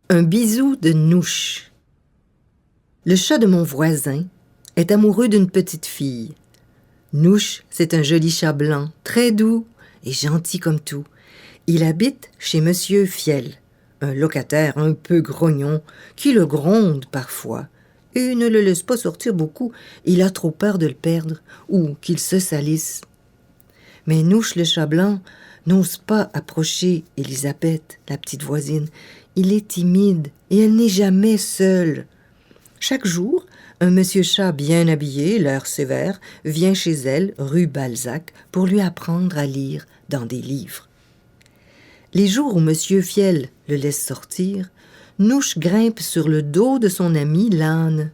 Un bisou de Nouche. Le chat de mon voisin est amoureux d'une petite fille. Nouche, c'est un joli chat blanc, très doux et gentil comme tout. Il habite chez Monsieur Fiel, un locataire un peu grognon qui le gronde parfois et ne le laisse pas sortir beaucoup. Il a trop peur de le perdre ou qu'il se salisse. Mais Nouche, le chat blanc, n'ose pas approcher Elisabeth, la petite voisine. Il est timide et elle n'est jamais seule. Chaque jour, un monsieur chat bien habillé, l'air sévère, vient chez elle, rue Balzac, pour lui apprendre à lire dans des livres. Les jours où monsieur Fiel le laisse sortir, Nouche grimpe sur le dos de son ami l'âne.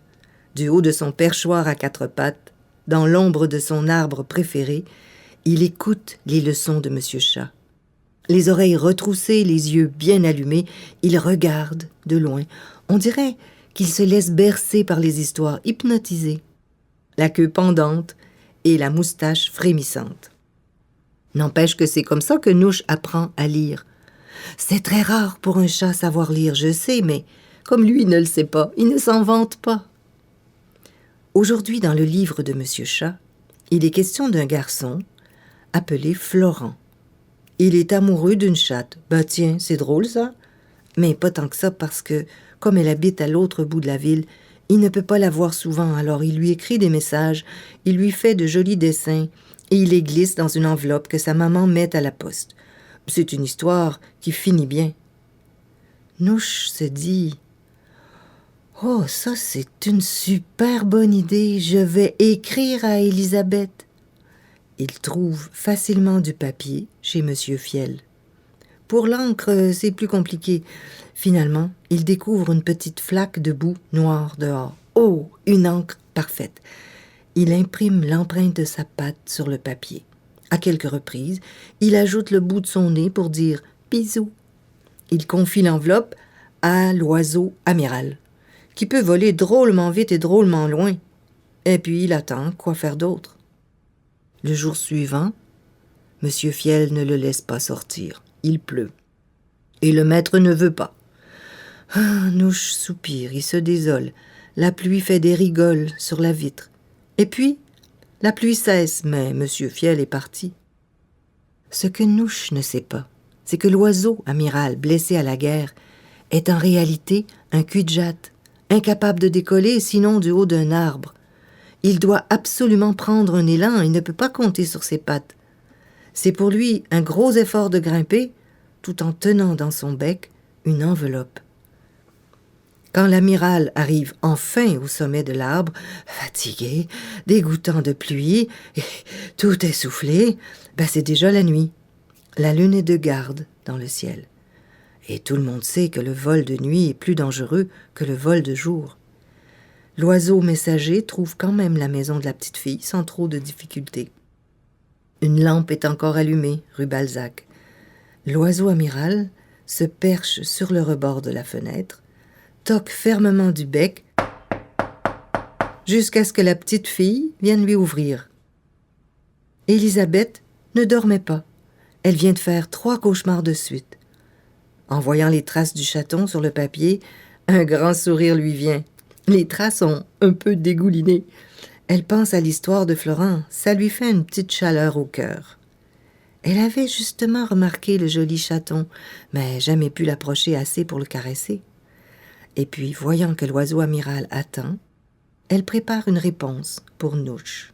Du haut de son perchoir à quatre pattes, dans l'ombre de son arbre préféré, il écoute les leçons de monsieur chat. Les oreilles retroussées, les yeux bien allumés, il regarde de loin. On dirait qu'il se laisse bercer par les histoires, hypnotisé. La queue pendante et la moustache frémissante. N'empêche que c'est comme ça que Nouche apprend à lire. C'est très rare pour un chat savoir lire, je sais, mais comme lui ne le sait pas, il ne s'en vante pas. Aujourd'hui, dans le livre de monsieur Chat, il est question d'un garçon appelé Florent. Il est amoureux d'une chatte. Ben tiens, c'est drôle ça. Mais pas tant que ça parce que, comme elle habite à l'autre bout de la ville, il ne peut pas la voir souvent, alors il lui écrit des messages, il lui fait de jolis dessins et il les glisse dans une enveloppe que sa maman met à la poste. C'est une histoire qui finit bien. Nouche se dit « Oh, ça c'est une super bonne idée, je vais écrire à Elisabeth. » Il trouve facilement du papier chez monsieur Fiel. Pour l'encre, c'est plus compliqué. Finalement, il découvre une petite flaque de boue noire dehors. Oh, une encre parfaite. Il imprime l'empreinte de sa patte sur le papier. À quelques reprises, il ajoute le bout de son nez pour dire « bisous ». Il confie l'enveloppe à l'oiseau amiral, qui peut voler drôlement vite et drôlement loin. Et puis il attend, quoi faire d'autre? Le jour suivant, monsieur Fiel ne le laisse pas sortir. Il pleut. Et le maître ne veut pas. Ah, Nouche soupire, il se désole. La pluie fait des rigoles sur la vitre. Et puis, la pluie cesse, mais monsieur Fiel est parti. Ce que Nouche ne sait pas, c'est que l'oiseau amiral blessé à la guerre est en réalité un cul-de-jatte, incapable de décoller sinon du haut d'un arbre. Il doit absolument prendre un élan, il ne peut pas compter sur ses pattes. C'est pour lui un gros effort de grimper, tout en tenant dans son bec une enveloppe. Quand l'amiral arrive enfin au sommet de l'arbre, fatigué, dégoûtant de pluie, et tout essoufflé, c'est déjà la nuit. La lune est de garde dans le ciel. Et tout le monde sait que le vol de nuit est plus dangereux que le vol de jour. L'oiseau messager trouve quand même la maison de la petite fille sans trop de difficultés. Une lampe est encore allumée, rue Balzac. L'oiseau amiral se perche sur le rebord de la fenêtre, toque fermement du bec, jusqu'à ce que la petite fille vienne lui ouvrir. Elisabeth ne dormait pas. Elle vient de faire 3 cauchemars de suite. En voyant les traces du chaton sur le papier, un grand sourire lui vient. Les traces ont un peu dégouliné. Elle pense à l'histoire de Florent. Ça lui fait une petite chaleur au cœur. Elle avait justement remarqué le joli chaton, mais jamais pu l'approcher assez pour le caresser. Et puis, voyant que l'oiseau amiral attend, elle prépare une réponse pour Nouche.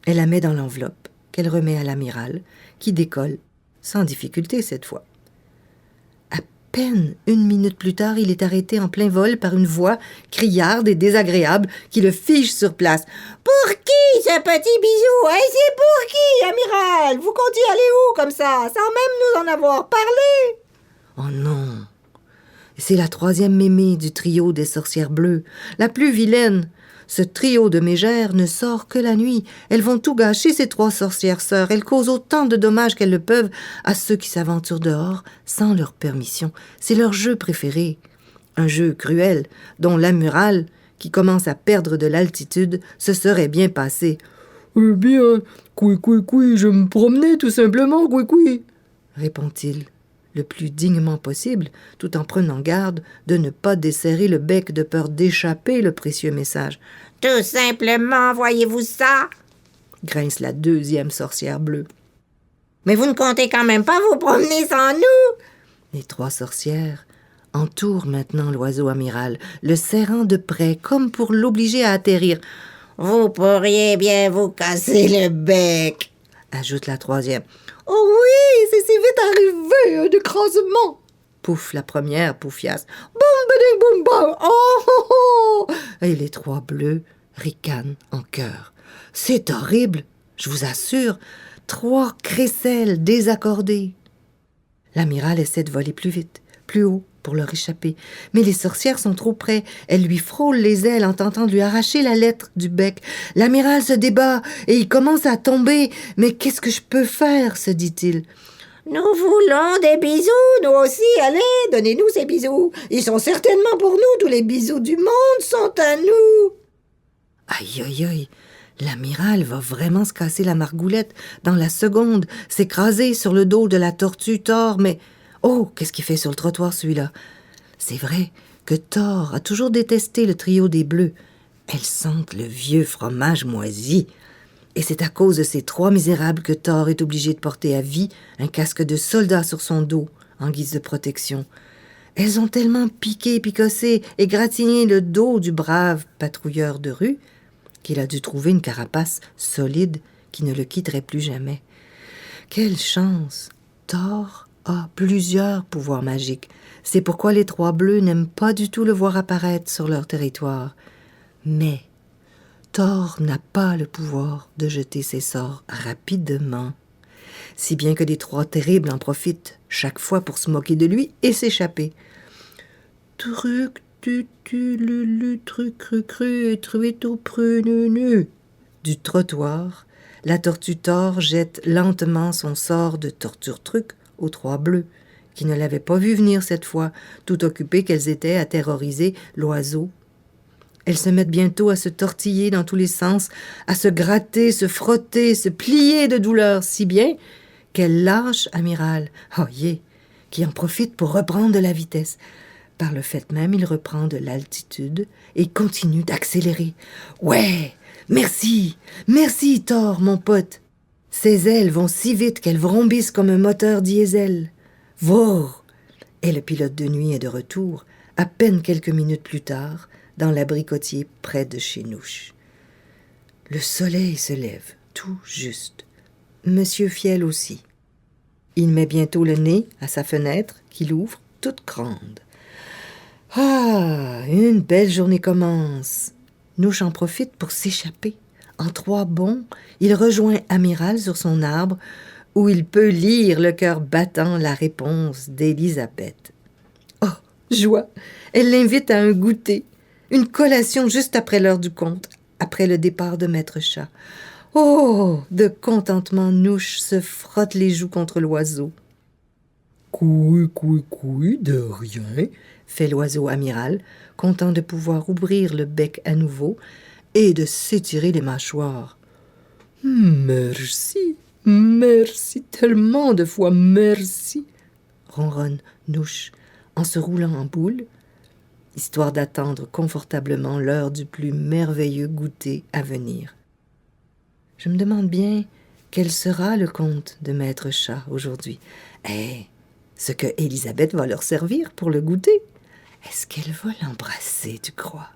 Elle la met dans l'enveloppe qu'elle remet à l'amiral, qui décolle, sans difficulté cette fois. À peine 1 minute plus tard, il est arrêté en plein vol par une voix criarde et désagréable qui le fige sur place. « Pour qui ce petit bisou? C'est pour qui, amiral? Vous comptiez aller où comme ça, sans même nous en avoir parlé? » Oh non! C'est la 3e mémé du trio des sorcières bleues, la plus vilaine. Ce trio de mégères ne sort que la nuit. Elles vont tout gâcher, ces 3 sorcières sœurs. Elles causent autant de dommages qu'elles le peuvent à ceux qui s'aventurent dehors sans leur permission. C'est leur jeu préféré. Un jeu cruel dont l'amiral, qui commence à perdre de l'altitude, se serait bien passé. « Eh bien, je me promenais tout simplement, répond-il. le plus dignement possible, tout en prenant garde de ne pas desserrer le bec de peur d'échapper le précieux message. « Tout simplement, voyez-vous ça? » grince la deuxième sorcière bleue. « Mais vous ne comptez quand même pas vous promener sans nous? » Les 3 sorcières entourent maintenant l'oiseau amiral, le serrant de près comme pour l'obliger à atterrir. « Vous pourriez bien vous casser le bec, » ajoute la 3e. « Oh oui, c'est si vite arrivé, un écrasement !» pouffe la première poufiasse. « Boum, bading, boum, bam! Oh, oh, oh !» Et les 3 bleus ricanent en chœur. C'est horrible, je vous assure. 3 crécelles désaccordées. L'amiral essaie de voler plus vite, plus haut, pour leur échapper. Mais les sorcières sont trop près. Elles lui frôlent les ailes en tentant de lui arracher la lettre du bec. L'amiral se débat et il commence à tomber. « Mais qu'est-ce que je peux faire ?» se dit-il. « Nous voulons des bisous, nous aussi, allez, donnez-nous ces bisous. Ils sont certainement pour nous, tous les bisous du monde sont à nous. » Aïe, aïe, aïe. L'amiral va vraiment se casser la margoulette dans la seconde, s'écraser sur le dos de la tortue Thor, mais... Oh, qu'est-ce qu'il fait sur le trottoir, celui-là? C'est vrai que Thor a toujours détesté le trio des Bleus. Elles sentent le vieux fromage moisi. Et c'est à cause de ces 3 misérables que Thor est obligé de porter à vie un casque de soldat sur son dos, en guise de protection. Elles ont tellement piqué, picossé et gratigné le dos du brave patrouilleur de rue qu'il a dû trouver une carapace solide qui ne le quitterait plus jamais. Quelle chance! Thor a plusieurs pouvoirs magiques. C'est pourquoi les 3 bleus n'aiment pas du tout le voir apparaître sur leur territoire. Mais Thor n'a pas le pouvoir de jeter ses sorts rapidement, si bien que les 3 terribles en profitent chaque fois pour se moquer de lui et s'échapper. Truc, tutu, lulu, truc, cru, et truite au prununu. Du trottoir, la tortue Thor jette lentement son sort de torture-truc aux 3 bleus, qui ne l'avaient pas vu venir cette fois, tout occupées qu'elles étaient à terroriser l'oiseau. Elles se mettent bientôt à se tortiller dans tous les sens, à se gratter, se frotter, se plier de douleur, si bien qu'elles lâchent Amiral, qui en profite pour reprendre de la vitesse. Par le fait même, il reprend de l'altitude et continue d'accélérer. « Ouais, merci, merci Thor, mon pote. Ses ailes vont si vite qu'elles vrombissent comme un moteur diesel. Vroom !» Et le pilote de nuit est de retour, à peine quelques minutes plus tard, dans l'abricotier près de chez Nouche. Le soleil se lève, tout juste. Monsieur Fiel aussi. Il met bientôt le nez à sa fenêtre, qu'il ouvre toute grande. Ah, une belle journée commence. Nouche en profite pour s'échapper. En 3 bonds, il rejoint Amiral sur son arbre, où il peut lire le cœur battant la réponse d'Élisabeth. Oh, joie! Elle l'invite à un goûter, une collation juste après l'heure du conte, après le départ de Maître Chat. Oh, de contentement, Nouche se frotte les joues contre l'oiseau. Couille, de rien, fait l'oiseau amiral, content de pouvoir ouvrir le bec à nouveau et de s'étirer les mâchoires. Merci, tellement de fois merci, ronronne Nouche en se roulant en boule, histoire d'attendre confortablement l'heure du plus merveilleux goûter à venir. Je me demande bien quel sera le conte de Maître Chat aujourd'hui. Ce que Élisabeth va leur servir pour le goûter. Est-ce qu'elle va l'embrasser, tu crois?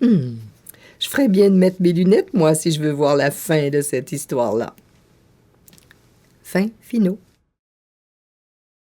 Je ferais bien de mettre mes lunettes, moi, si je veux voir la fin de cette histoire-là. Fin finaux.